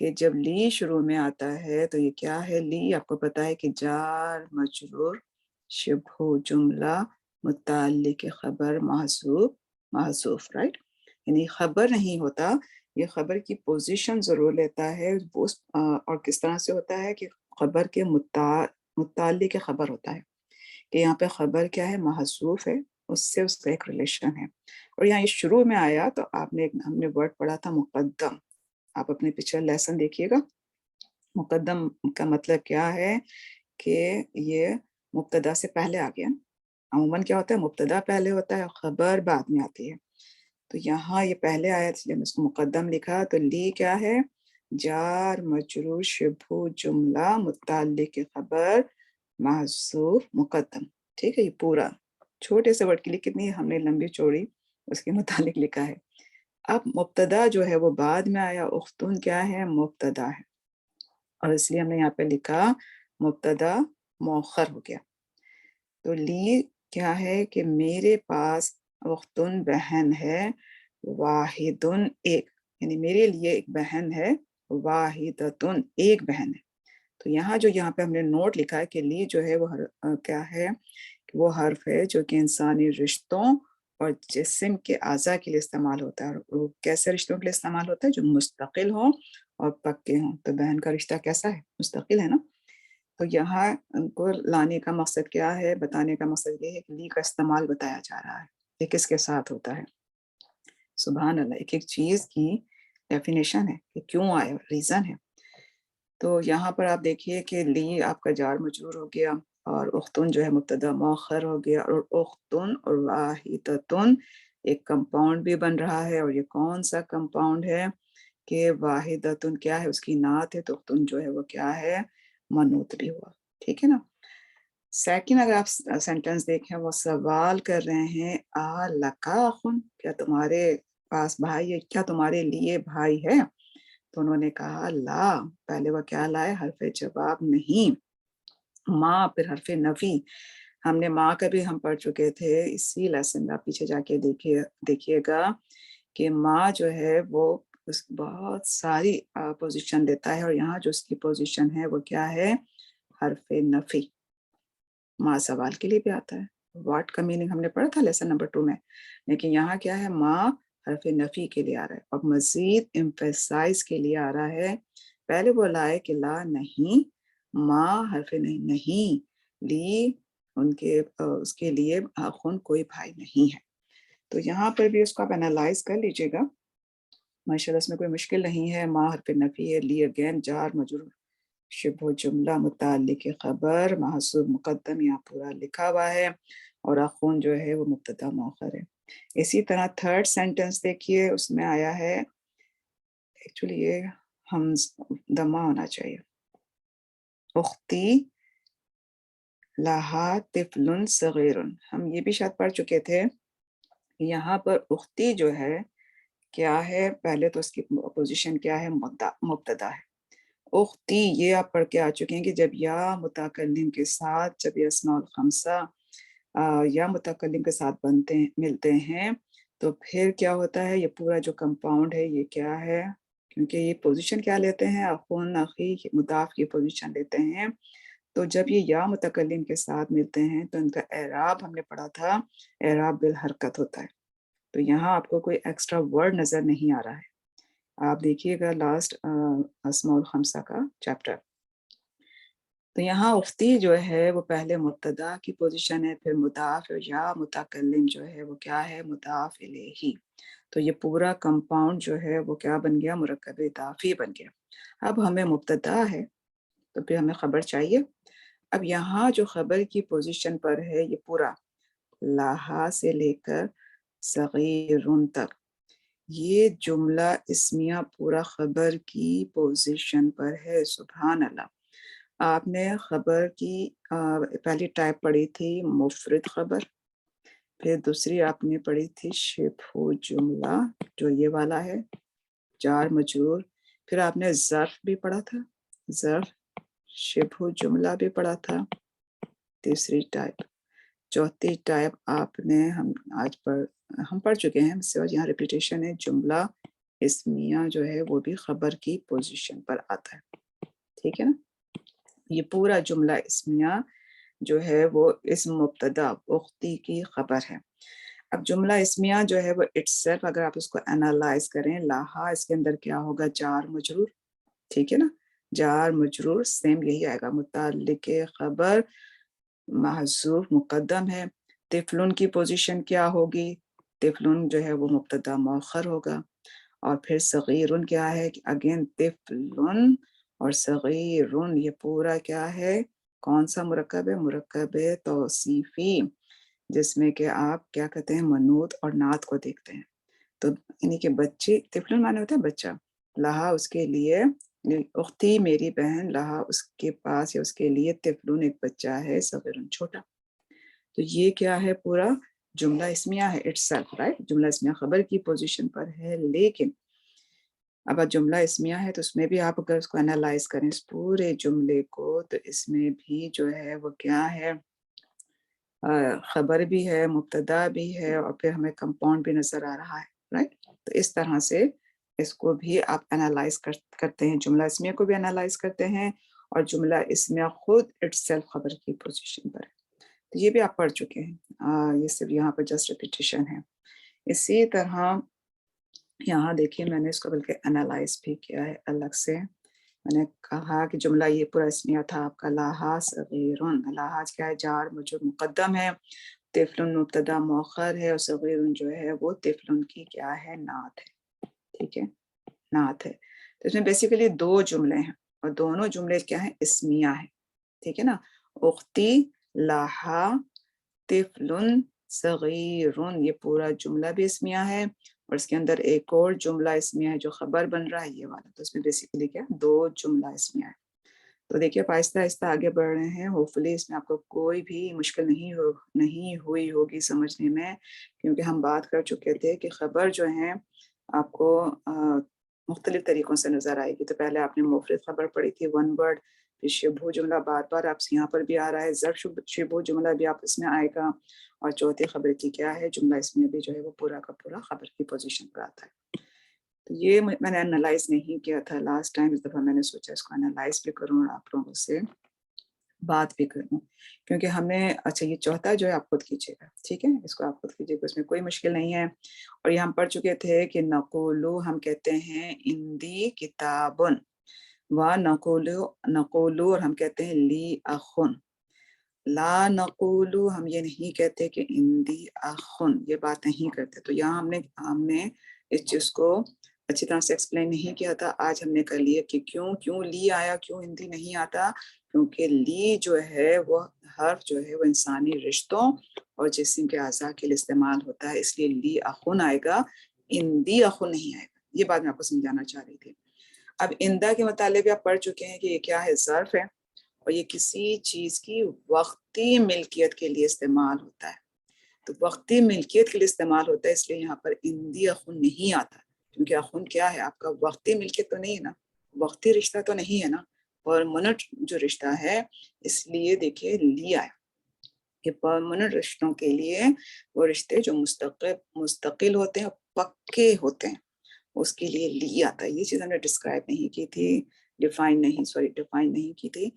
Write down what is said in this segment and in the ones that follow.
کہ جب لی شروع میں آتا ہے تو یہ کیا ہے؟ لی آپ کو پتا ہے کہ جار مجرور شبہ جملہ متعلق خبر محذوف رائٹ، یعنی خبر نہیں ہوتا، یہ خبر کی پوزیشن ضرور لیتا ہے اور کس طرح سے ہوتا ہے کہ خبر کے متعلق خبر ہوتا ہے، کہ یہاں پہ خبر کیا ہے؟ محذوف ہے، اس سے اس کا ایک ریلیشن ہے۔ اور یہاں یہ شروع میں آیا تو آپ نے ہم نے ورڈ پڑھا تھا مقدم، آپ اپنے پچھلا لیسن دیکھیے گا۔ مقدم کا مطلب کیا ہے کہ یہ مبتدا سے پہلے آ گیا۔ عموماً کیا ہوتا ہے؟ مبتدا پہلے ہوتا ہے اور خبر بعد میں آتی ہے، تو یہاں یہ پہلے آیا اس لیے ہم اس کو مقدم لکھا۔ تو لی کیا ہے؟ جار مجرور شبہ جملہ متعلق خبر محذوف مقدم، ٹھیک ہے؟ یہ پورا چھوٹے سے ورڈ کے لیے کتنی ہم نے لمبی چوڑی اس کے متعلق لکھا ہے۔ اب مبتدا جو ہے وہ بعد میں آیا، اختن کیا ہے؟ مبتدا ہے، اور اس لیے ہم نے یہاں پہ لکھا مبتدا مؤخر ہو گیا۔ تو لی کیا ہے کہ میرے پاس اختن بہن ہے، واحدن ایک، یعنی میرے لیے ایک بہن ہے، واحدتن ایک بہن ہے۔ تو یہاں پہ ہم نے نوٹ لکھا ہے کہ لی جو ہے وہ کیا ہے؟ وہ حرف ہے جو کہ انسانی رشتوں اور جسم کے اعضاء کے لیے استعمال ہوتا ہے، اور کیسے رشتوں کے لیے استعمال ہوتا ہے؟ جو مستقل ہوں اور پکے ہوں۔ تو بہن کا رشتہ کیسا ہے؟ مستقل ہے نا۔ تو یہاں ان کو لانے کا مقصد کیا ہے؟ بتانے کا مقصد یہ ہے کہ لی کا استعمال بتایا جا رہا ہے، یہ کس کے ساتھ ہوتا ہے۔ سبحان اللہ، ایک ایک چیز کی ڈیفینیشن ہے کہ کیوں آئے، ریزن ہے۔ تو یہاں پر آپ دیکھیے کہ لی آپ کا جار مجرور ہو گیا، اور اختن جو ہے مبتدا مؤخر ہو گیا، اور اختن اور واحدتن ایک کمپاؤنڈ بھی بن رہا ہے، اور یہ کون سا کمپاؤنڈ ہے کہ واحدتن کیا ہے؟ اس کی نعت ہے، تو اختن جو ہے وہ کیا ہے؟ منوط بھی ہوا، ٹھیک ہے نا۔ سیکنڈ اگر آپ سینٹنس دیکھیں، وہ سوال کر رہے ہیں آ لکا اخن، کیا تمہارے پاس بھائی ہے؟ کیا تمہارے لیے بھائی ہے؟ تو انہوں نے کہا لا، پہلے وہ کیا لائے؟ حرف جواب نہیں، ماں، پھر حرف نفی۔ ہم نے ماں کا بھی ہم پڑھ چکے تھے اسی لیسن میں، آپ پیچھے جا کے دیکھیے گا کہ ماں جو ہے وہ بہت ساری پوزیشن لیتا ہے، اور یہاں جو اس کی پوزیشن ہے وہ کیا ہے؟ حرف نفی۔ ماں سوال کے لیے بھی آتا ہے، واٹ کا میننگ ہم نے پڑھا تھا لیسن نمبر 2 میں، لیکن یہاں کیا ہے؟ ماں حرف نفی کے لیے آ رہا ہے، اور مزید امفیسائز کے لیے آ رہا ہے۔ پہلے بولا ہے کہ لا نہیں، ماں حرف نہیں، لی اس کے لیے اخن کوئی بھائی نہیں ہے۔ تو یہاں پر بھی اس کو آپ انالائز کر لیجئے گا، ماشاءاللہ اس میں کوئی مشکل نہیں ہے۔ ماں حرف نفی ہے، لی اگین جار مجرور شبہ جملہ متعلق خبر محذوف مقدم یہاں پورا لکھا ہوا ہے، اور اخون جو ہے وہ مبتدا مؤخر ہے۔ اسی طرح تھرڈ سینٹنس دیکھیے، اس میں آیا ہے، ایکچولی یہ دمہ ہونا چاہیے، اختی لہا طفل صغیر۔ ہم یہ بھی شاید پڑھ چکے تھے، یہاں پر اختی جو ہے کیا ہے؟ پہلے تو اس کی پوزیشن کیا ہے؟ مبتدا ہے۔ اختی یہ آپ پڑھ کے آ چکے ہیں کہ جب یا متکلم کے ساتھ، جب یہ اسماء الخمسہ یا متکلم کے ساتھ ملتے ہیں تو پھر کیا ہوتا ہے؟ یہ پورا جو کمپاؤنڈ ہے یہ کیا ہے؟ کیونکہ یہ پوزیشن کیا لیتے ہیں؟ اخون اخی مضاف کی پوزیشن لیتے ہیں، تو جب یہ یا متکلم کے ساتھ ملتے ہیں تو ان کا اعراب ہم نے پڑھا تھا، اعراب بالحرکت ہوتا ہے۔ تو یہاں آپ کو کوئی ایکسٹرا ورڈ نظر نہیں آ رہا ہے، آپ دیکھیے گا لاسٹ اسماء الخمسہ کا چیپٹر۔ تو یہاں اختی جو ہے وہ پہلے مبتدا کی پوزیشن ہے، پھر مضاف، یا متکلم جو ہے وہ کیا ہے؟ مضاف الیہ۔ تو یہ پورا کمپاؤنڈ جو ہے وہ کیا بن گیا؟ مرکب اضافی بن گیا۔ اب ہمیں مبتدا ہے تو پھر ہمیں خبر چاہیے۔ اب یہاں جو خبر کی پوزیشن پر ہے یہ پورا لاہا سے لے کر صغیرن تک، یہ جملہ اسمیہ پورا خبر کی پوزیشن پر ہے۔ سبحان اللہ، آپ نے خبر کی پہلی ٹائپ پڑھی تھی مفرد خبر، پھر دوسری آپ نے پڑھی تھی شبہ جملہ جو یہ والا ہے جار مجرور، پھر آپ نے ظرف بھی پڑھا تھا، ظرف شبہ جملہ بھی پڑھا تھا، تیسری ٹائپ، چوتھی ٹائپ آپ نے ہم پڑھ چکے ہیں، یہاں ریپیٹیشن ہے، جملہ اسمیہ جو ہے وہ بھی خبر کی پوزیشن پر آتا ہے، ٹھیک ہے نا. یہ پورا جملہ اسمیہ جو ہے وہ اسم مبتدا اختی کی خبر ہے. اب جملہ اسمیہ جو ہے وہ اٹسیلف اگر آپ اس کو انالائز کریں، لاہا اس کے اندر کیا ہوگا، جار مجرور، ٹھیک ہے نا. جار مجرور سیم یہی آئے گا، متعلق خبر محذوف مقدم ہے. طفلن کی پوزیشن کیا ہوگی، طفلن جو ہے وہ مبتدا مؤخر ہوگا. اور پھر صغیرن کیا ہے، اگین طفلن اور صغیرن یہ پورا کیا ہے، کون سا مرکب ہے، مرکب توصیفی، جس میں کہ آپ کیا کہتے ہیں، منوط اور نعت کو دیکھتے ہیں. تو یعنی کہ بچے، طفلن مانے ہوتا ہے بچہ، لہا اس کے لیے، اختی میری بہن، لہا اس کے پاس یا اس کے لیے، طفلن ایک بچہ ہے، صغیرن چھوٹا. تو یہ کیا ہے، پورا جملہ اسمیہ ہے اٹسیلف، رائٹ. جملہ اسمیہ خبر کی پوزیشن پر ہے. لیکن اب جملہ اسمیہ ہے تو اس میں بھی آپ اگر اس کو انالائز کریں اس پورے جملے کو، تو اس میں بھی جو ہے وہ کیا ہے، خبر بھی ہے، مبتدا بھی ہے، اور پھر ہمیں کمپاؤنڈ بھی نظر آ رہا ہے، رائٹ. تو اس طرح سے اس کو بھی آپ انالائز کرتے ہیں، جملہ اسمیہ کو بھی انالائز کرتے ہیں، اور جملہ اسمیہ خود اٹسیلف خبر کی پوزیشن پر ہے. تو یہ بھی آپ پڑھ چکے ہیں، یہ صرف یہاں پر جسٹ ریپیٹیشن ہے. اسی طرح یہاں دیکھیے میں نے اس کو بلکہ انالائز بھی کیا ہے الگ سے. میں نے کہا کہ جملہ یہ پورا اسمیہ تھا آپ کا، لاہا صغیرن، لاہا کیا ہے، جار مجرور مقدم ہے، طفلن مبتدا مؤخر ہے، اور صغیرن جو ہے وہ طفلن کی کیا ہے، نعت ہے، ٹھیک ہے، نعت ہے. تو اس میں بیسیکلی دو جملے ہیں، اور دونوں جملے کیا ہیں، اسمیہ ہیں، ٹھیک ہے نا. اختی لاہا طفلن صغیرن، یہ پورا جملہ بھی اسمیہ ہے، اور اس کے اندر ایک اور جملہ اسمیہ ہے جو خبر بن رہا ہے، یہ والا. تو اس میں بیسیکلی کیا، دو جملہ اسمیہ ہے. تو دیکھیے آپ آہستہ آہستہ آگے بڑھ رہے ہیں، ہوپفلی اس میں آپ کو کوئی بھی مشکل نہیں ہوئی ہوگی سمجھنے میں، کیونکہ ہم بات کر چکے تھے کہ خبر جو ہیں آپ کو مختلف طریقوں سے نظر آئے گی. تو پہلے آپ نے مفرد خبر پڑھی تھی، ون ورڈ، پھر شبہ جملہ بار بار آپ یہاں پر بھی آ رہا ہے، ظرف شبہ جملہ بھی آپ اس میں آئے گا، اور چوتھی خبر کی کیا ہے، جملہ اس میں بھی جو ہے وہ پورا کا پورا خبر کی پوزیشن پر آتا ہے. تو یہ میں نے انالائز نہیں کیا تھا لاسٹ ٹائم، اس دفعہ میں نے سوچا اس کو انالائز بھی کروں اور آپ لوگوں سے بات بھی کروں، کیونکہ ہمیں اچھا یہ چوتھا جو ہے آپ خود کیجیے گا، ٹھیک ہے، اس کو آپ خود کیجیے گا، اس میں کوئی مشکل نہیں ہے. اور یہ ہم پڑھ چکے تھے کہ نقولو ہم کہتے ہیں اندی کتابن، و نقولو اور ہم کہتے ہیں لی اخن. لا نقولو ہم یہ نہیں کہتے کہ اندی اخن، یہ بات نہیں کرتے. تو یہاں ہم نے اس چیز کو اچھی طرح سے ایکسپلین نہیں کیا تھا، آج ہم نے کر لیا کہ کیوں لی آیا، کیوں ہندی نہیں آتا، کیونکہ لی جو ہے وہ حرف جو ہے وہ انسانی رشتوں اور جسم کے اعضاء کے لیے استعمال ہوتا ہے، اس لیے لی اخن آئے گا، اندی اخن نہیں آئے گا. یہ بات میں آپ کو سمجھانا چاہ رہی تھی. اب اندہ کے متعلق بھی آپ پڑھ چکے ہیں کہ یہ کیا ہے، ظرف ہے، اور یہ کسی چیز کی وقتی ملکیت کے لیے استعمال ہوتا ہے. تو وقتی ملکیت کے لیے استعمال ہوتا ہے، اس لیے یہاں پر اندی اخن نہیں آتا، کیونکہ اخن کیا ہے، آپ کا وقتی ملکیت تو نہیں ہے نا، وقتی رشتہ تو نہیں ہے نا، پرمنٹ جو رشتہ ہے، اس لیے دیکھیے لی آیا کہ پرمنٹ رشتوں کے لیے وہ رشتے جو مستقل ہوتے ہیں، پکے ہوتے ہیں، اس کے لیے لی آتا ہے. یہ چیز ہم نے ڈسکرائب نہیں کی تھی، ڈیفائن نہیں کی تھی.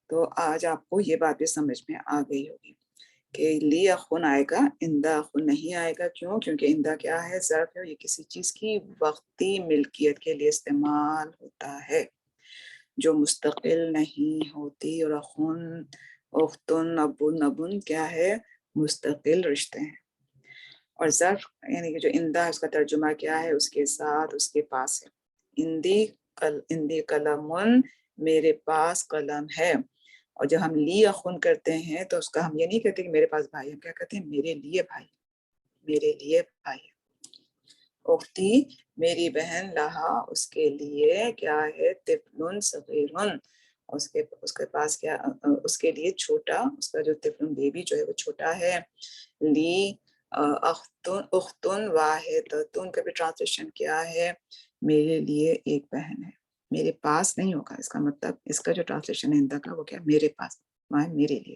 تو آج آپ کو یہ بات بھی سمجھ میں آ گئی ہوگی کہ لی اخن آئے گا، اندہ اخن نہیں آئے گا. کیوں؟ کیونکہ اندہ کیا ہے، ظرف ہے، یہ کسی چیز کی وقتی ملکیت کے لیے استعمال ہوتا ہے جو مستقل نہیں ہوتی، اور اخن، اختن، ابن، ابن کیا ہے، مستقل رشتے ہیں. اور ظرف یعنی کہ جو اندہ ہے، اس کا ترجمہ کیا ہے، اس کے ساتھ، اس کے پاس ہے. اندی قلمن، میرے پاس قلم ہے. اور جب ہم لی اخن کرتے ہیں تو اس کا ہم یہ نہیں کہتے کہ میرے پاس بھائی، ہم کیا کہتے ہیں، میرے لیے بھائی، میرے لیے بھائی. اختی میری بہن، لہا اس کے لیے کیا ہے، طفلن صغیرن، اس کے پاس کیا، اس کے لیے چھوٹا، اس کا جو طفلن بیبی جو ہے وہ چھوٹا ہے. لی اختن واحدتن کا بھی ٹرانسلیشن کیا ہے، میرے لیے ایک بہن ہے. میرے پاس نہیں ہوگا، اس کا مطلب اس کا جو ٹرانسلیشن ہے اندہ کا وہ کیا، میرے پاس، میرے لیے.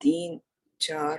3, 4,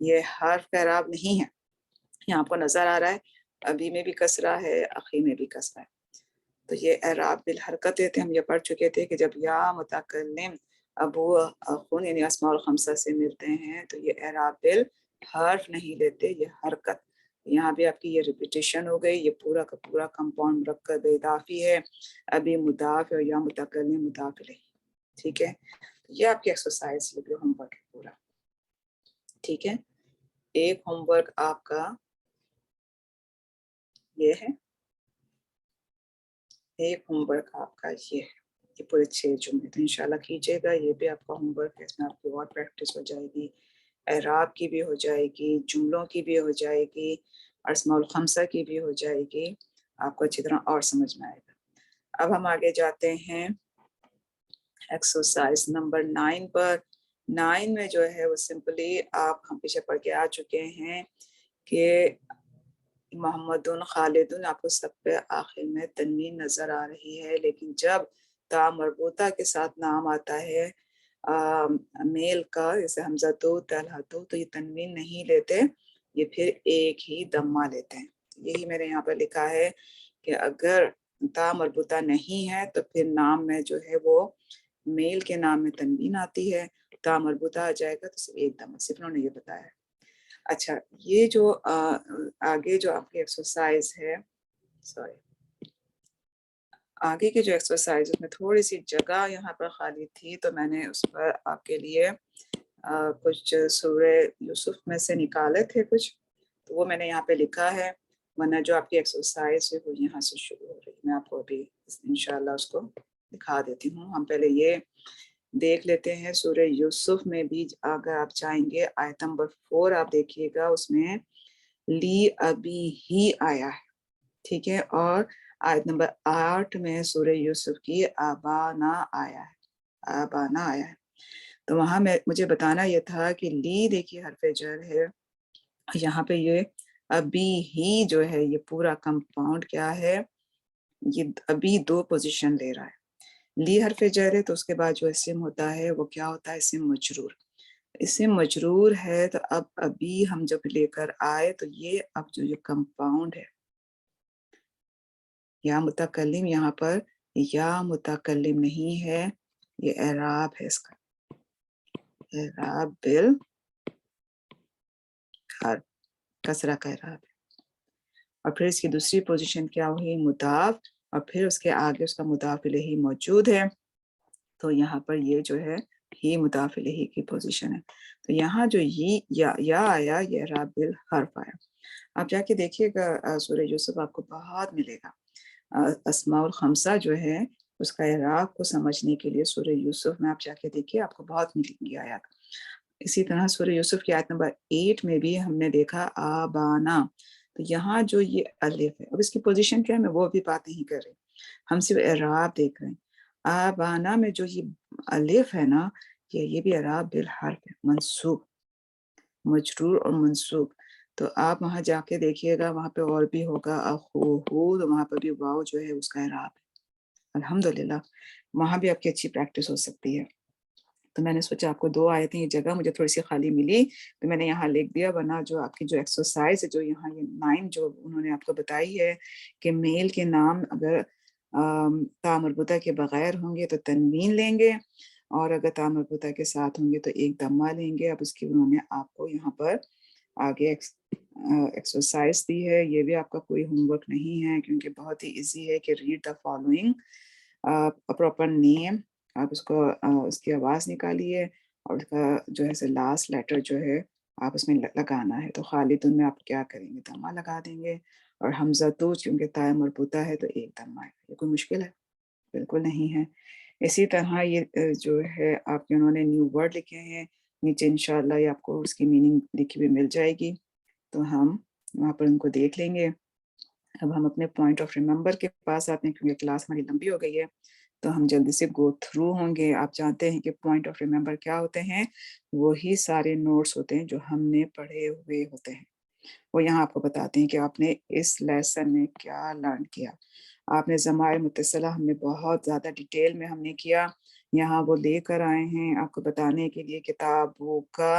یہ حرف کا اعراب نہیں ہے. یہاں آپ کو نظر آ رہا ہے ابھی میں بھی کسرہ ہے، اخی میں بھی کسرہ ہے. تو یہ اعراب بالحرکت تھے، ہم یہ پڑھ چکے تھے کہ جب یا متکلم ابو اخون یعنی اسماء الخمسہ سے ملتے ہیں تو یہ اعراب بالحرف نہیں لیتے، یہ حرکت. یہاں بھی آپ کی یہ ریپیٹیشن ہو گئی، یہ پورا کا پورا کمپاؤنڈ مرکب اضافی ہے، ابھی مضاف اور یا متکلم مضاف الیہ. ٹھیک ہے، یہ آپ کی ایکسرسائز یہ ہوم ورک ہے پورا. ٹھیک ہے، ایک ہوم ورک آپ کا یہ ہے، ایک ہوم ورک آپ کا یہ ہے، یہ پورے 6 جملے تو انشاءاللہ کیجیے گا. یہ بھی آپ کا ہوم ورک ہے، اس میں آپ کی اور پریکٹس ہو جائے گی، اعراب کی بھی ہو جائے گی، جملوں کی بھی ہو جائے گی، اور اسماء الخمسہ کی بھی ہو جائے گی. آپ کو اچھی طرح اور سمجھ میں آئے گا. اب ہم آگے جاتے ہیں ایکسرسائز نمبر 9 پر. 9 میں جو ہے وہ سمپلی آپ ہم پیچھے پڑھ کے آ چکے ہیں کہ محمد خالد، آپ کو سب پہ آخر میں تنوین نظر آ رہی ہے، لیکن جب تا مربوطہ کے ساتھ نام آتا ہے میل کا، جیسے حمزہ طلحہ تو یہ تنوین نہیں لیتے، یہ پھر ایک ہی دمہ لیتے ہیں. یہی میرے یہاں پر لکھا ہے کہ اگر تا مربوطہ نہیں ہے تو پھر نام میں جو ہے وہ میل کے نام میں تنوین آتی ہے، تا مربوطہ آ جائے گا تو صرف ایک دمہ. صرف انہوں نے یہ بتایا ہے. اچھا، یہ جو آگے جو آپ کی ایکسرسائز ہے، سوری آگے کی جو ایکسرسائز اس میں تھوڑی سی جگہ یہاں پر خالی تھی تو میں نے اس پر آپ کے لیے کچھ سورہ یوسف میں سے نکالے تھے کچھ، تو وہ میں نے یہاں پہ لکھا ہے. ورنہ جو آپ کی ایکسرسائز ہے وہ یہاں سے شروع ہو رہی ہے. میں آپ کو ابھی انشاءاللہ اس کو دکھا دیتی ہوں. ہم پہلے یہ دیکھ لیتے ہیں سورہ یوسف میں بھی اگر آپ چاہیں گے آیت نمبر 4 آپ دیکھیے گا، اس میں لی ابی ہی آیا ہے. ٹھیک ہے، اور آیت نمبر 8 میں سورہ یوسف کی آبانا آیا ہے، آبانا آیا ہے. تو وہاں مجھے بتانا یہ تھا کہ لی دیکھیے حرف جر ہے، یہاں پہ یہ ابھی ہی جو ہے یہ پورا کمپاؤنڈ کیا ہے، یہ ابھی 2 پوزیشن لے رہا ہے. لی حرف جر ہے تو اس کے بعد جو اسم ہوتا ہے وہ کیا ہوتا ہے، اسم مجرور. اسم مجرور ہے تو اب ابھی ہم جب لے کر آئے تو یہ اب جو یہ کمپاؤنڈ ہے یا متکلم، یہاں پر یا متکلم نہیں ہے، یہ اعراب ہے، اس کا اعراب بالحرف، کسرہ کا اعراب ہے. اور پھر اس کی دوسری پوزیشن کیا ہوئی، مضاف، اور پھر اس کے آگے اس کا مضاف الیہ موجود ہے، تو یہاں پر یہ جو ہے ہی مضاف الیہ کی پوزیشن ہے. تو یہاں جو یا آیا یہ اعراب بالحرف آیا. آپ جا کے دیکھیے گا سورہ یوسف آپ کو بہت ملے گا. اسماء الخمسہ جو ہے اس کا اعراب کو سمجھنے کے لیے سورہ یوسف میں آپ جا کے دیکھیے، آپ کو بہت ملیں گی آیات. اسی طرح سورہ یوسف کی آیت نمبر 8 میں بھی ہم نے دیکھا آبانا، تو یہاں جو یہ الف ہے، اب اس کی پوزیشن کیا ہے میں وہ بھی بات نہیں کر رہی، ہم صرف اعراب دیکھ رہے ہیں. آبانا میں جو یہ الف ہے نا، یہ بھی اعراب بالحرف ہے، منصوب، مجرور اور منصوب. تو آپ وہاں جا کے دیکھیے گا، وہاں پہ اور بھی ہوگا اخوہ، تو وہاں پہ بھی واو جو ہے اس کا اعراب ہے. الحمدللہ وہاں بھی آپ کی اچھی پریکٹس ہو سکتی ہے. تو میں نے سوچا آپ کو 2 آیتیں، یہ جگہ مجھے تھوڑی سی خالی ملی تو میں نے یہاں لکھ دیا، ورنہ جو آپ کی جو ایکسرسائز ہے جو یہاں یہ 9 جو انہوں نے آپ کو بتائی ہے کہ میل کے نام اگر تا مربوطہ کے بغیر ہوں گے تو تنوین لیں گے، اور اگر تا مربوطہ کے ساتھ ہوں گے تو ایک دمہ لیں گے. اب اس کی انہوں نے آپ کو یہاں پر آگے ایکسرسائز دی ہے. یہ بھی آپ کا کوئی ہوم ورک نہیں ہے کیونکہ بہت ہی ایزی ہے کہ ریڈ دا فالوئنگ پراپر نیم، آپ اس کو اس کی آواز نکالیے اور اس کا جو ہے لاسٹ لیٹر جو ہے آپ اس میں لگانا ہے. تو خالدن میں آپ کیا کریں گے، دمہ لگا دیں گے، اور حمزہ تو چونکہ تا مربوطہ ہے تو ایک دمہ ہے. یہ کوئی مشکل ہے؟ بالکل نہیں ہے. اسی طرح یہ جو ہے آپ کے انہوں نے نیو ورڈ لکھے ہیں نیچے، انشاءاللہ یہ آپ کو اس کی میننگ لکھی ہوئی مل جائے گی، تو ہم وہاں پر ان کو دیکھ لیں گے. اب ہم اپنے پوائنٹ آف ریممبر کے پاس آتے ہیں کیونکہ کلاس ہماری لمبی ہو گئی ہے، تو ہم جلدی سے گو تھرو ہوں گے. آپ جانتے ہیں کہ پوائنٹ آف ریممبر کیا ہوتے ہیں، وہی سارے نوٹس ہوتے ہیں جو ہم نے پڑھے ہوئے ہوتے ہیں. وہ یہاں آپ کو بتاتے ہیں کہ آپ نے اس لیسن میں کیا لرن کیا. آپ نے ضمائر متصلہ ہم نے بہت زیادہ ڈیٹیل میں ہم نے کیا یہاں وہ لے کر آئے ہیں آپ کو بتانے کے لیے کتابوں کا،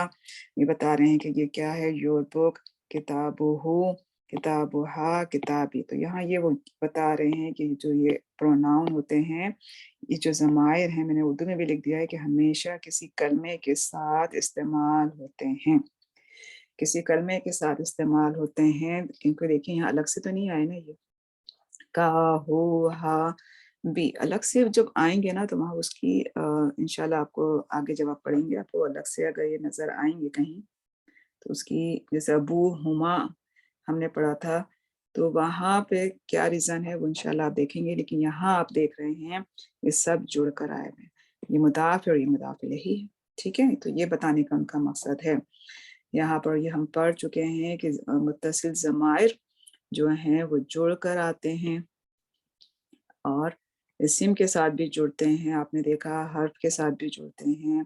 یہ بتا رہے ہیں کہ یہ کیا ہے، یور بک، کتابو، کتابها، کتابی. تو یہاں یہ وہ بتا رہے ہیں کہ جو یہ پروناؤن ہوتے ہیں، یہ جو ضمائر ہیں، میں نے اردو میں بھی لکھ دیا ہے کہ ہمیشہ کسی کلمے کے ساتھ استعمال ہوتے ہیں، کسی کلمے کے ساتھ استعمال ہوتے ہیں، کیونکہ دیکھیں یہاں الگ سے تو نہیں آئے نا، یہ کا، ہو، ہا، بھی الگ سے جب آئیں گے نا تو وہاں اس کی انشاءاللہ آپ کو آگے جب آپ پڑھیں گے آپ کو الگ سے اگر یہ نظر آئیں گے کہیں تو اس کی، جیسے ابو ہما ہم نے پڑھا تھا تو وہاں پہ کیا ریزن ہے وہ انشاءاللہ آپ دیکھیں گے، لیکن یہاں آپ دیکھ رہے ہیں یہ سب جڑ کر آئے ہوئے ہیں، یہ مضاف اور یہ مضاف الیہ ہے، ٹھیک ہے، تو یہ بتانے کا ان کا مقصد ہے. یہاں پر یہ ہم پڑھ چکے ہیں کہ متصل ضمائر جو ہیں وہ جڑ کر آتے ہیں اور اسم کے ساتھ بھی جڑتے ہیں، آپ نے دیکھا حرف کے ساتھ بھی جڑتے ہیں.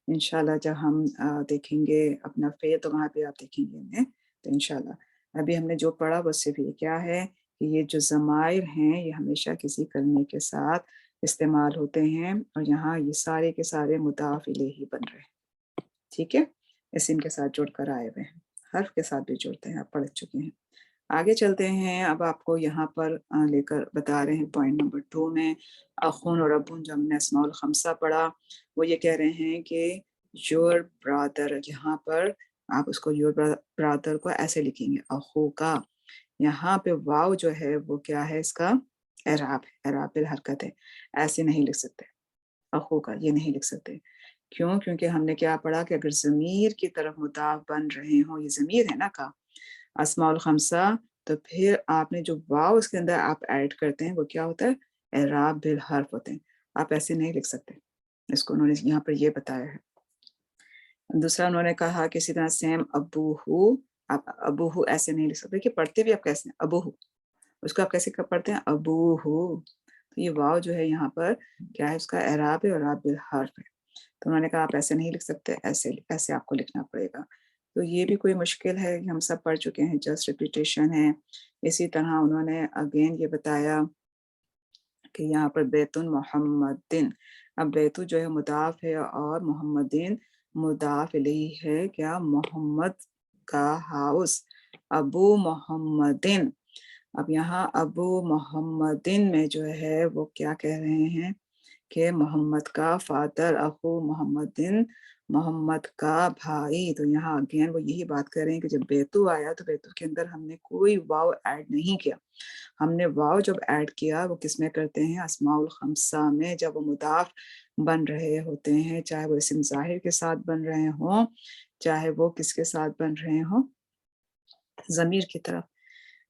انشاءاللہ جب ہم دیکھیں گے اپنا فعل تو وہاں پہ آپ دیکھیں گے انہیں، تو انشاءاللہ ابھی ہم نے جو پڑھا وہ صرف یہ کیا ہے کہ یہ جو ضمائر ہیں یہ ہمیشہ کسی کلمے کے ساتھ استعمال ہوتے ہیں، اور یہاں یہ سارے کے سارے مضاف الیہ بن رہے ہیں، ٹھیک ہے، اسم کے ساتھ جڑ کر آئے ہوئے ہیں، حرف کے ساتھ بھی جڑتے ہیں، آپ پڑھ چکے ہیں. آگے چلتے ہیں، اب آپ کو یہاں پر لے کر بتا رہے ہیں پوائنٹ نمبر 2 میں اخون اور ابون، جو ہم نے اسماء الخمسہ پڑھا وہ یہ کہہ رہے ہیں کہ یور برادر، یہاں پر آپ اس کو یور برادر کو ایسے لکھیں گے اخو کا، یہاں پہ واو جو ہے وہ کیا ہے، اس کا اعراب ہے، اعراب بالحرکت ہے، ایسے نہیں لکھ سکتے، اخو کا یہ نہیں لکھ سکتے. کیوں؟ کیونکہ ہم نے کیا پڑھا کہ اگر ضمیر کی طرف مضاف بن رہے ہوں، یہ ضمیر ہے نا کا اسماء الخمسہ، تو پھر آپ نے جو واو اس کے اندر آپ ایڈ کرتے ہیں وہ کیا ہوتا ہے، اعراب بالحرف ہوتے ہیں، آپ ایسے نہیں لکھ سکتے، اس کو انہوں نے یہاں پر یہ بتایا ہے. دوسرا انہوں نے کہا کہ اسی طرح سیم ابو ہو، آپ ابو ہو ایسے نہیں لکھ سکتے، کہ پڑھتے بھی آپ کیسے ہیں ابو ہو، اس کو آپ کیسے پڑھتے ہیں ابو ہو، تو یہ واو جو ہے یہاں پر کیا ہے، اس کا اعراب ہے، اعراب بالحرف ہے. تو انہوں نے کہا آپ ایسے نہیں لکھ سکتے، ایسے آپ کو لکھنا پڑے گا. تو یہ بھی کوئی مشکل ہے، ہم سب پڑھ چکے ہیں، جسٹ ریپیٹیشن ہے. اسی طرح انہوں نے اگین یہ بتایا کہ یہاں پر بیت محمدن، اب بیتو جو ہے مضاف ہے اور محمدین مضاف الیہ ہے، کیا، محمد کا ہاؤس، ابو محمدن. اب یہاں ابو محمدن میں جو ہے وہ کیا کہہ رہے ہیں کہ محمد کا فادر، اخو محمدن، محمد کا بھائی. تو یہاں اگین وہ یہی بات کر رہے ہیں کہ جب بیتو آیا تو بیتو کے اندر ہم نے کوئی واو ایڈ نہیں کیا، ہم نے واو جب ایڈ کیا وہ کس میں کرتے ہیں، اسماء الخمسہ میں، جب وہ مضاف بن رہے ہوتے ہیں، چاہے وہ اسم ظاہر کے ساتھ بن رہے ہوں، چاہے وہ کس کے ساتھ بن رہے ہوں، ضمیر کی طرف.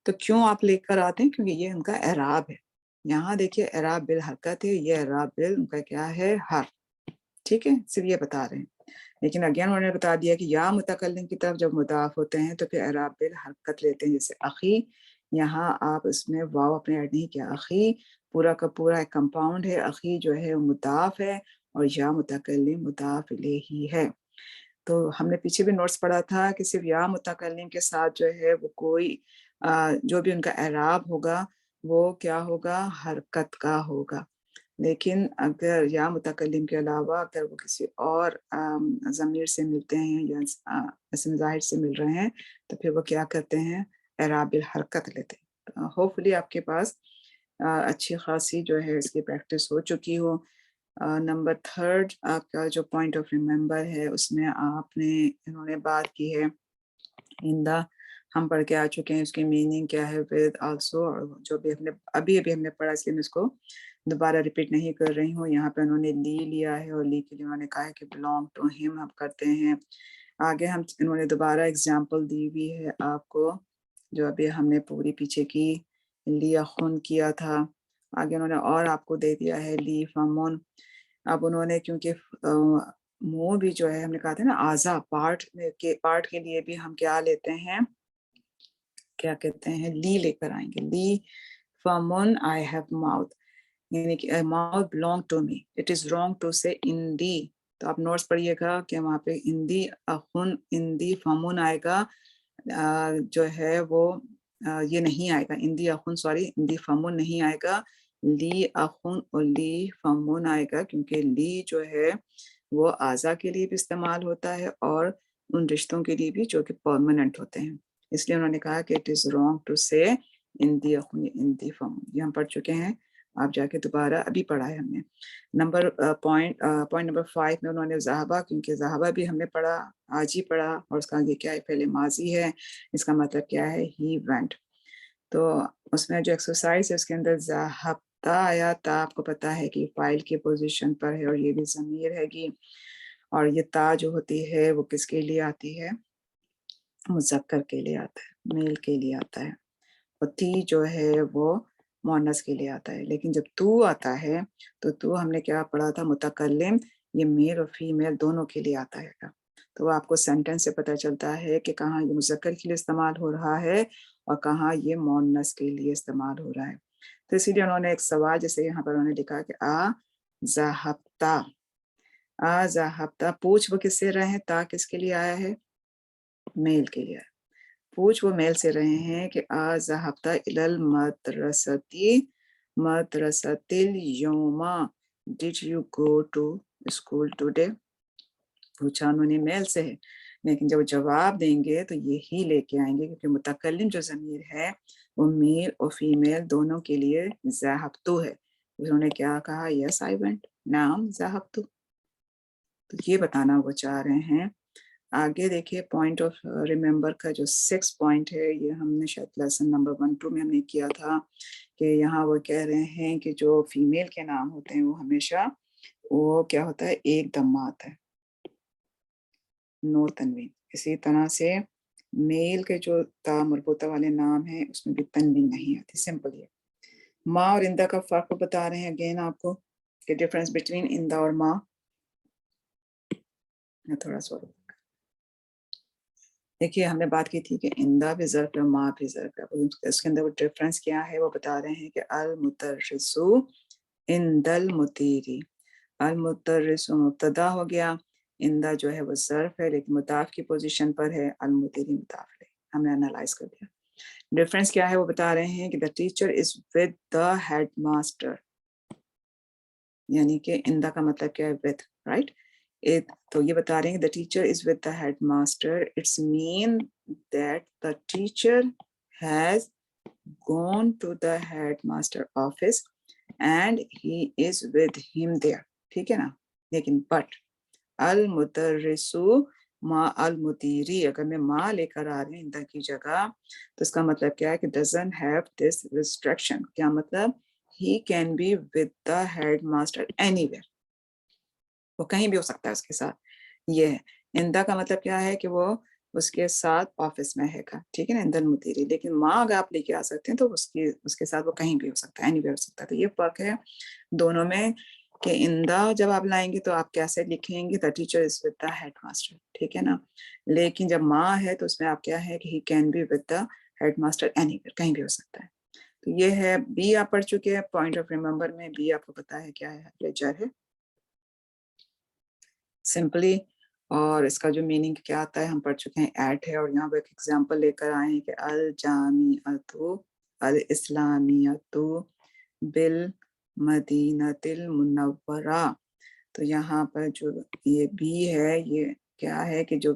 تو کیوں آپ لے کر آتے ہیں، کیونکہ یہ ان کا اعراب ہے. یہاں دیکھیے اعراب بالحرکت ہے، یہ اعراب بال ان کا کیا ہے، حرف، ٹھیک ہے، صرف یہ بتا رہے ہیں. لیکن اگین انہوں نے بتا دیا کہ یا متکلم کی طرف جب مضاف ہوتے ہیں تو پھر اعراب بالحرکت لیتے ہیں، جیسے اخی، یہاں آپ اس میں واو اپنے ایڈ نہیں کیا، اخی پورا کا پورا ایک کمپاؤنڈ ہے، اخی جو ہے مضاف ہے اور یا متکلم مضاف الیہ ہے. تو ہم نے پیچھے بھی نوٹس پڑھا تھا کہ صرف یا متکلم کے ساتھ جو ہے وہ کوئی جو بھی ان کا اعراب ہوگا وہ کیا ہوگا، حرکت کا ہوگا. لیکن اگر یا متکلم کے علاوہ اگر وہ کسی اور ضمیر سے ملتے ہیں یا اسم ظاہر سے مل رہے ہیں تو پھر وہ کیا کرتے ہیں، اعراب الحرکت لیتے ہیں. ہوپ فلی آپ کے پاس اچھی خاصی جو ہے اس کی پریکٹس ہو چکی ہو. نمبر 3 آپ کا جو پوائنٹ آف ریمبر ہے اس میں آپ نے انہوں نے بات کی ہے آئندہ، ہم پڑھ کے آ چکے ہیں، اس کی میننگ کیا ہے ود آلسو، اور جو بھی ہم نے ابھی ہم نے پڑھا، اس لیے میں اس کو دوبارہ ریپیٹ نہیں کر رہی ہوں. یہاں پہ انہوں نے لی لیا ہے اور لی کے لیے انہوں نے کہا ہے کہ بلونگ ٹو ہم ہم کرتے ہیں. آگے انہوں نے دوبارہ اگزامپل دی ہوئی ہے آپ کو، جو ابھی ہم نے پوری پیچھے کی لیا خون کیا تھا. آگے انہوں نے اور آپ کو دے دیا ہے لی فامون. اب انہوں نے کیونکہ منہ بھی جو ہے ہم نے کہا تھا نا اعضا پارٹ کے لیے بھی ہم کیا لیتے ہیں، کیا کہتے ہیں، لی لے کر آئیں گے. لی فامون آئی ہیو ماؤتھ، یعنی کہ mouth belong to me, it is wrong to say indi. تو آپ نوٹس پڑھیے گا کہ وہاں پہ اندی اخن اندی فامون آئے گا، جو ہے وہ یہ نہیں آئے گا، اندی اخن اندی فامون نہیں آئے گا، لی اخن اور لی فمون آئے گا کیونکہ لی جو ہے وہ اعضا کے لیے بھی استعمال ہوتا ہے اور ان رشتوں کے لیے بھی جو کہ پرماننٹ ہوتے ہیں. اس لیے انہوں نے کہا کہ اٹ از رانگ ٹو سے ان دی اخن ان دی فمون. یہ ہم پڑھ چکے ہیں, آپ جا کے دوبارہ ابھی پڑھا ہے ہم نے. پوائنٹ نمبر 5 میں انہوں نے ذہبہ, کیونکہ ذہبہ بھی ہم نے پڑھا, آج ہی پڑھا, اور اس کا آگے کیا ہے, پہلے ماضی ہے, اس کا مطلب کیا ہے, ہی وینٹ. تو اس میں جو ایکسرسائز ہے اس کے اندر ذہبتا آیا تا, آپ کو پتا ہے کہ فائل کی پوزیشن پر ہے اور یہ بھی ضمیر ہے گی, اور یہ تا جو ہوتی ہے وہ کس کے لیے آتی ہے, مذکر کے لیے آتا ہے, میل کے لیے آتا ہے, اور تی جو ہے وہ مؤنث کے لیے آتا ہے. لیکن جب تو آتا ہے تو ہم نے کیا پڑھا تھا, متکلم, یہ میل اور فیمیل دونوں کے لیے آتا ہے گا. تو آپ کو سینٹنس سے پتہ چلتا ہے کہ کہاں یہ مذکر کے لیے استعمال ہو رہا ہے اور کہاں یہ مؤنث کے لیے استعمال ہو رہا ہے. تو اسی لیے انہوں نے ایک سوال, جیسے یہاں پر انہوں نے لکھا کہ ذہبتا, ذہبتا, پوچھ وہ کس سے رہے ہیں, تا کس کے لیے آیا ہے, میل کے لیے. پوچھ وہ میل سے رہے ہیں کہ ذہبتا الی المدرستی مدرسۃ اليوم, did you go to school today. پوچھا انہوں نے میل سے ہے, لیکن جب جواب دیں گے تو یہی لے کے آئیں گے کیونکہ متکلم جو ضمیر ہے وہ میل اور فیمیل دونوں کے لیے ذہبتو ہے. انہوں نے کیا کہا, یس آئی وینٹ, نعم ذہبتو. تو یہ بتانا وہ چاہ رہے ہیں. آگے دیکھیے پوائنٹ آف ریمبر کا جو 6 پوائنٹ ہے, یہ ہم نے شاید لیسن نمبر 1-2 میں ہم نے کیا تھا کہ یہاں وہ کہہ رہے ہیں کہ جو فیمیل کے نام ہوتے ہیں وہ ہمیشہ وہ کیا ہوتا ہے, ایک دمہ آتا ہے, نو تنوین. اسی طرح سے میل کے جو تا مربوطہ والے نام ہیں اس میں بھی تنوین نہیں آتی, سمپل ہے. ماں اور اندہ کا فرق بتا رہے ہیں اگین آپ کو کہ ڈفرنس بٹوین اندہ اور ماں. میں تھوڑا سا دیکھیے, ہم نے بات کی تھی کہ اندہ بھی ظرف ہے, ماں بھی ظرف ہے. اس کے اندر وہ ڈفرنس کیا ہے وہ بتا رہے ہیں کہ المدرسو عند المدیری. المدرسو مبتدا ہو گیا, اندہ جو ہے وہ ظرف ہے لیکن مضاف کی پوزیشن پر ہے, المدیری مضاف ہے. ہم نے انالائز کر دیا. ڈفرنس کیا ہے وہ بتا رہے ہیں کہ the teacher is with the headmaster, یعنی کہ اندہ کا مطلب کیا ہے, with, right. تو یہ بتا رہے ہیں the teacher is with the headmaster. It's mean that the teacher has gone to the headmaster office and he is with him there. ٹھیک ہے نا. لیکن but المدرسو ما المدیری, اگر میں ماں لے کر آ رہی ہوں اندہ کی جگہ تو اس کا مطلب کیا ہے کہ doesn't have this restriction. کیا مطلب, he can be with the headmaster anywhere, وہ کہیں بھی ہو سکتا ہے اس کے ساتھ. یہ ہے اندہ کا مطلب کیا ہے کہ وہ اس کے ساتھ آفس میں ہے گا, ٹھیک ہے نا, اندر مدیری. لیکن ماں اگر آپ لے کے آ سکتے ہیں تو اس کے ساتھ وہ کہیں بھی ہو سکتا ہے, اینی ویئر ہو سکتا ہے. تو یہ فرق ہے دونوں میں کہ اندہ جب آپ لائیں گے تو آپ کیسے لکھیں گے, the teacher is with the headmaster, ٹھیک ہے نا. لیکن جب ماں ہے تو اس میں آپ کیا ہے کہ he can be with the headmaster anywhere, کہیں بھی ہو سکتا ہے. تو یہ ہے بی, آپ پڑھ چکے ہیں پوائنٹ آف ریمبر میں. بی آپ کو پتا ہے کیا ہے, لیجر ہے سمپلی, اور اس کا جو میننگ کیا آتا ہے ہم پڑھ چکے ہیں, ایٹ ہے. اور یہاں پہ ایک ایگزامپل لے کر آئے ہیں کہ الجامعۃ الاسلامیۃ بالمدینۃ المنورہ. تو یہاں پر جو یہ بھی ہے یہ کیا ہے کہ جو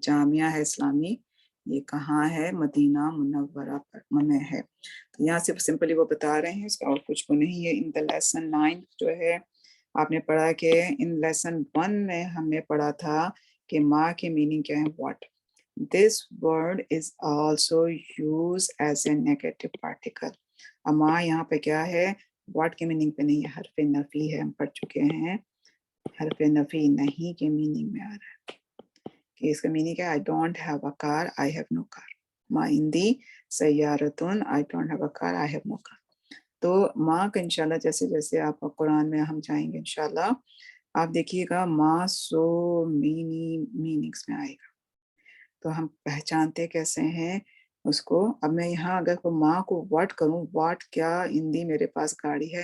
جامعہ ہے اسلامی یہ کہاں ہے, مدینہ منورہ میں ہے. تو یہاں سے سمپلی وہ بتا رہے ہیں, اس کا اور کچھ وہ نہیں ہے. ان دا لیسن 9 جو ہے آپ نے پڑھا کہ ان لیسن 1 میں ہم نے پڑھا تھا کہ ماں کے میننگ کیا ہے, what. This word is also use as a negative particle. ماں یہاں پہ کیا ہے, واٹ کے میننگ پہ نہیں ہے, حرف نفی ہے. ہم پڑھ چکے ہیں حرف نفی نہیں کے میننگ میں آ رہا ہے کہ اس کا میننگ کیا ہے, I don't have a car, I have no car. ما عندی سیارتن, I don't have a car, I have no car. تو ماں کا انشاءاللہ جیسے جیسے آپ قرآن میں ہم جائیں گے انشاءاللہ آپ دیکھیے گا ماں سو مینی میننگس میں آئے گا. تو ہم پہچانتے کیسے ہیں اس کو. اب میں یہاں اگر کو ماں کو واٹ کروں, واٹ کیا ہندی میرے پاس گاڑی ہے,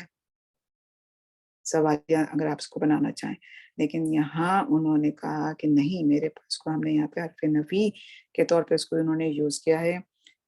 سوالیہ اگر آپ اس کو بنانا چاہیں. لیکن یہاں انہوں نے کہا کہ نہیں, میرے پاس کو ہم نے یہاں پہ حرف نفی کے طور پہ اس کو انہوں نے یوز کیا ہے.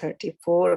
34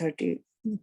30